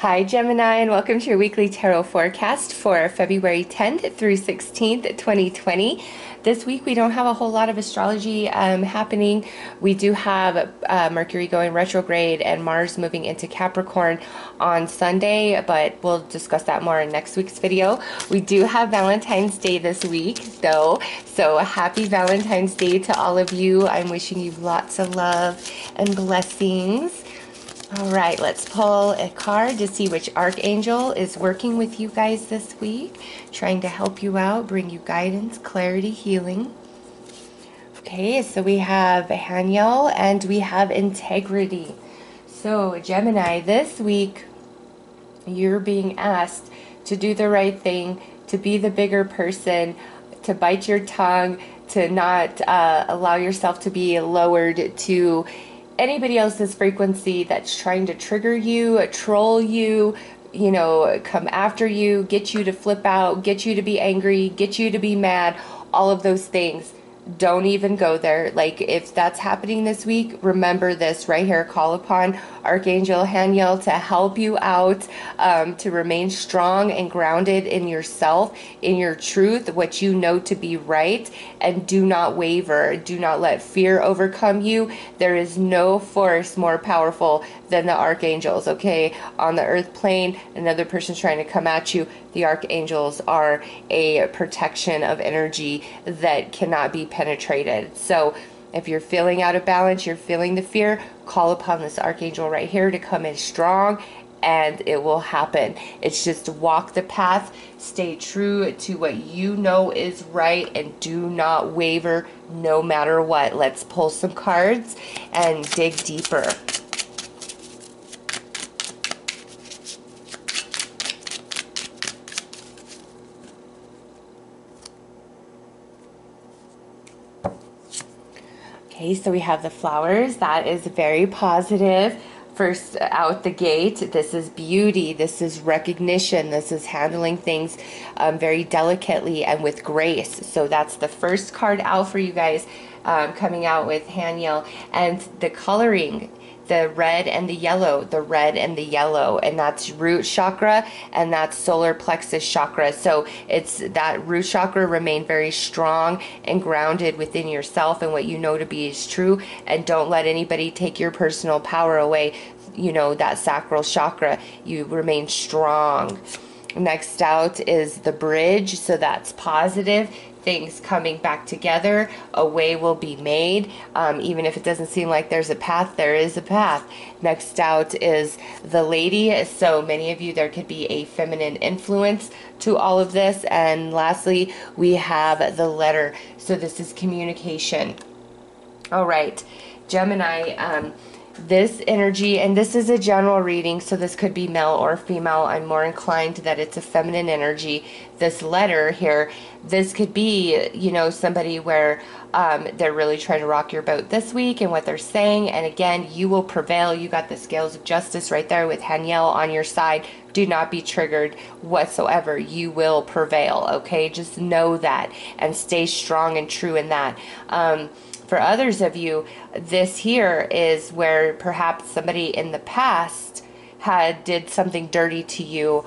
Hi Gemini, and welcome to your weekly tarot forecast for February 10th through 16th, 2020. This week we don't have a whole lot of astrology happening. We do have Mercury going retrograde and Mars moving into Capricorn on Sunday, but we'll discuss that more in next week's video. We do have Valentine's Day this week though, so happy Valentine's Day to all of you. I'm wishing you lots of love and blessings. All right, let's pull a card to see which Archangel is working with you guys this week, trying to help you out, bring you guidance, clarity, healing. Okay, so we have Haniel and we have Integrity. So Gemini, this week you're being asked to do the right thing, to be the bigger person, to bite your tongue, to not allow yourself to be lowered to anybody else's frequency that's trying to trigger you, troll you, come after you, get you to flip out, get you to be angry, get you to be mad, all of those things. Don't even go there. Like, if that's happening this week, remember this right here. Call upon Archangel Haniel to help you out, to remain strong and grounded in yourself, in your truth, what you know to be right, and do not waver. Do not let fear overcome you. There is no force more powerful than the archangels, okay? On the earth plane, another person's trying to come at you. The archangels are a protection of energy that cannot be penetrated. So if you're feeling out of balance, you're feeling the fear, call upon this archangel right here to come in strong, and it will happen. It's just walk the path, stay true to what you know is right, and do not waver no matter what. Let's pull some cards and dig deeper. Okay, so we have the flowers. That is very positive. First out the gate, this is beauty, this is recognition, this is handling things very delicately and with grace. So that's the first card out for you guys, coming out with Haniel. And the coloring, the red and the yellow, and that's root chakra and that's solar plexus chakra. So it's that root chakra, remain very strong and grounded within yourself and what you know to be is true, and don't let anybody take your personal power away. That sacral chakra, you remain strong. Next out is the bridge, so that's positive. Things coming back together, a way will be made. Even if it doesn't seem like there's a path, there is a path. Next out is the lady. So many of you, there could be a feminine influence to all of this. And lastly, we have the letter. So this is communication. All right, Gemini, this energy, and this is a general reading, so this could be male or female. I'm more inclined that it's a feminine energy. This letter here, this could be, somebody where they're really trying to rock your boat this week and what they're saying. And again, you will prevail. You got the scales of justice right there with Haniel on your side. Do not be triggered whatsoever. You will prevail, okay? Just know that and stay strong and true in that. For others of you, this here is where perhaps somebody in the past did something dirty to you,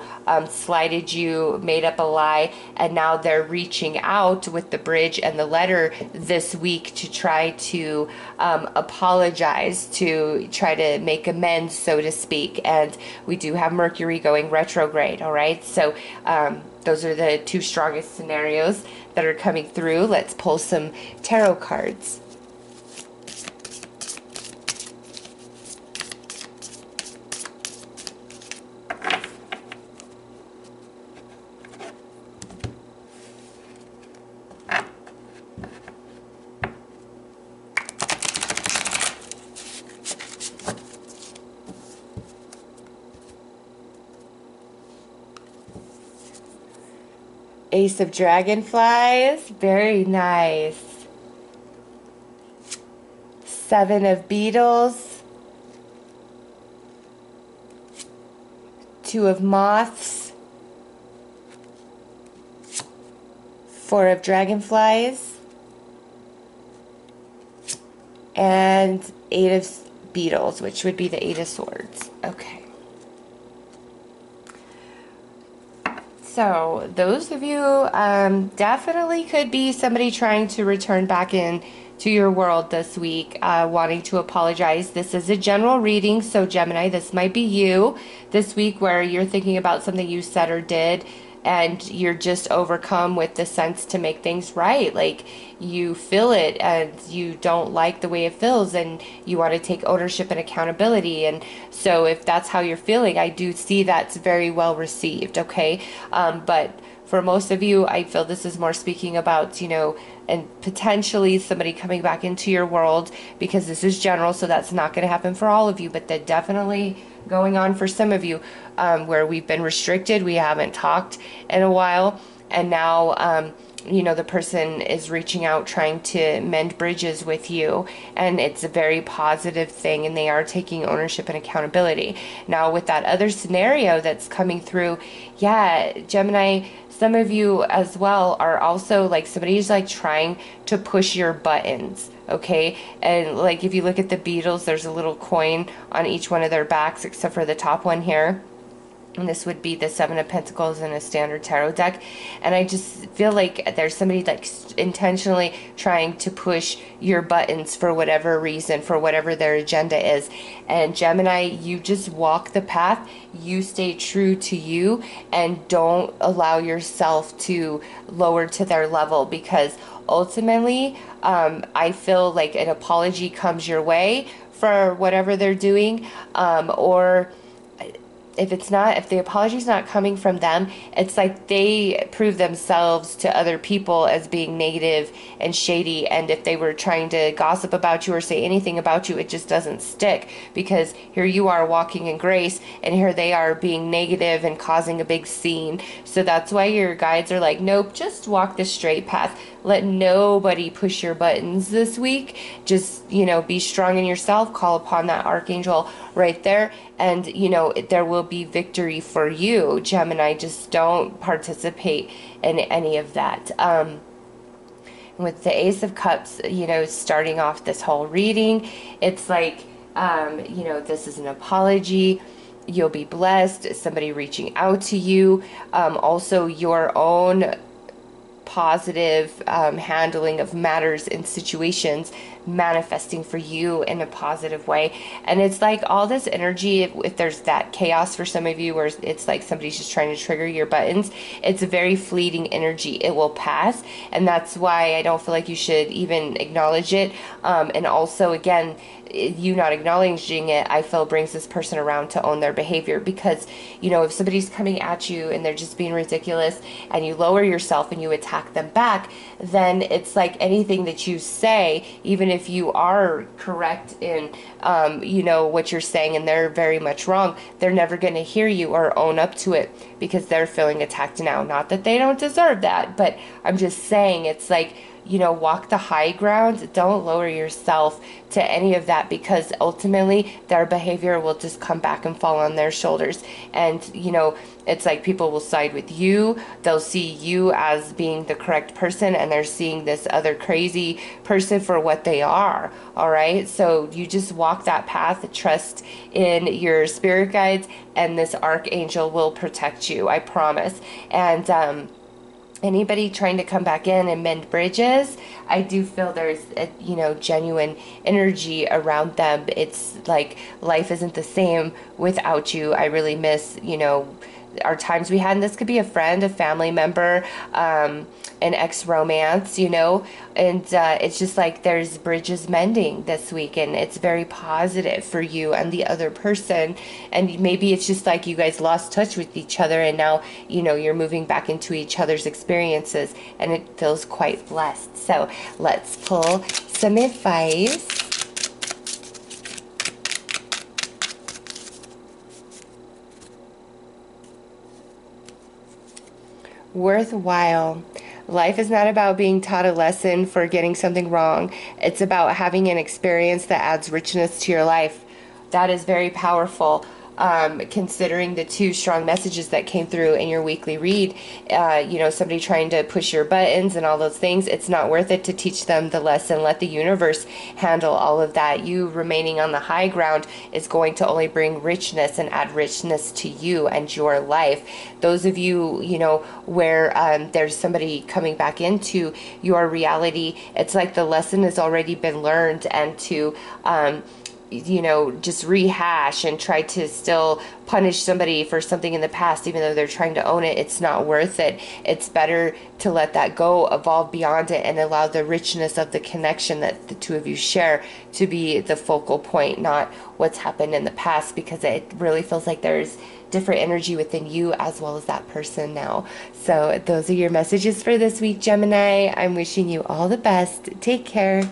slighted you, made up a lie, and now they're reaching out with the bridge and the letter this week to try to apologize, to try to make amends, so to speak. And we do have Mercury going retrograde, all right? So those are the two strongest scenarios that are coming through. Let's pull some tarot cards. Ace of Dragonflies, very nice. Seven of Beetles. Two of Moths. Four of Dragonflies. And Eight of Beetles, which would be the Eight of Swords. Okay. So those of you definitely could be somebody trying to return back in to your world this week, wanting to apologize. This is a general reading, so Gemini, this might be you this week where you're thinking about something you said or did and you're just overcome with the sense to make things right. Like you feel it and you don't like the way it feels and you want to take ownership and accountability. And so if that's how you're feeling, I do see that's very well received, okay? But for most of you, I feel this is more speaking about, you know, and potentially somebody coming back into your world, because this is general, so that's not going to happen for all of you, but that definitely going on for some of you, where we've been restricted, we haven't talked in a while, and now you know, the person is reaching out trying to mend bridges with you, and it's a very positive thing, and they are taking ownership and accountability. Now with that other scenario that's coming through, yeah, Gemini, some of you as well are also like somebody's like trying to push your buttons, okay? And like if you look at the Beatles, there's a little coin on each one of their backs except for the top one here. And this would be the Seven of Pentacles in a standard tarot deck. And I just feel like there's somebody like intentionally trying to push your buttons for whatever reason, for whatever their agenda is. And Gemini, you just walk the path. You stay true to you and don't allow yourself to lower to their level, because ultimately, I feel like an apology comes your way for whatever they're doing, or if it's not, if the apology is not coming from them, it's like they prove themselves to other people as being negative and shady. And if they were trying to gossip about you or say anything about you, it just doesn't stick, because here you are walking in grace and here they are being negative and causing a big scene. So that's why your guides are like, nope, just walk the straight path. Let nobody push your buttons this week. Just, you know, be strong in yourself. Call upon that Archangel right there. And, you know, there will be victory for you, Gemini. Just don't participate in any of that. With the Ace of Cups, you know, starting off this whole reading, it's like, you know, this is an apology. You'll be blessed. Somebody reaching out to you. Also, your own positive handling of matters and situations manifesting for you in a positive way. And it's like all this energy, if there's that chaos for some of you where it's like somebody's just trying to trigger your buttons, it's a very fleeting energy. It will pass, and that's why I don't feel like you should even acknowledge it. And also, again, you not acknowledging it, I feel, brings this person around to own their behavior. Because, you know, if somebody's coming at you and they're just being ridiculous and you lower yourself and you attack them back, then it's like anything that you say, even if you are correct in, you know, what you're saying and they're very much wrong, they're never going to hear you or own up to it because they're feeling attacked now. Not that they don't deserve that, but I'm just saying it's like, you know, walk the high ground. Don't lower yourself to any of that, because ultimately their behavior will just come back and fall on their shoulders. And, you know, it's like people will side with you. They'll see you as being the correct person, and they're seeing this other crazy person for what they are. All right. So you just walk that path, trust in your spirit guides, and this Archangel will protect you. I promise. And, anybody trying to come back in and mend bridges, I do feel there's a, you know, genuine energy around them. It's like life isn't the same without you. I really miss, you know, our times we had, and this could be a friend, a family member, an ex-romance, you know, and it's just like there's bridges mending this week, and it's very positive for you and the other person. And maybe it's just like you guys lost touch with each other, and now, you know, you're moving back into each other's experiences, and it feels quite blessed. So let's pull some advice. Worthwhile. Life is not about being taught a lesson for getting something wrong. It's about having an experience that adds richness to your life. That is very powerful. considering the two strong messages that came through in your weekly read, you know, somebody trying to push your buttons and all those things, it's not worth it to teach them the lesson. Let the universe handle all of that. You remaining on the high ground is going to only bring richness and add richness to you and your life. Those of you, you know, where there's somebody coming back into your reality, it's like the lesson has already been learned, and to you know, just rehash and try to still punish somebody for something in the past, even though they're trying to own it, it's not worth it. It's better to let that go, evolve beyond it, and allow the richness of the connection that the two of you share to be the focal point, not what's happened in the past, because it really feels like there's different energy within you as well as that person now. So those are your messages for this week, Gemini. I'm wishing you all the best. Take care.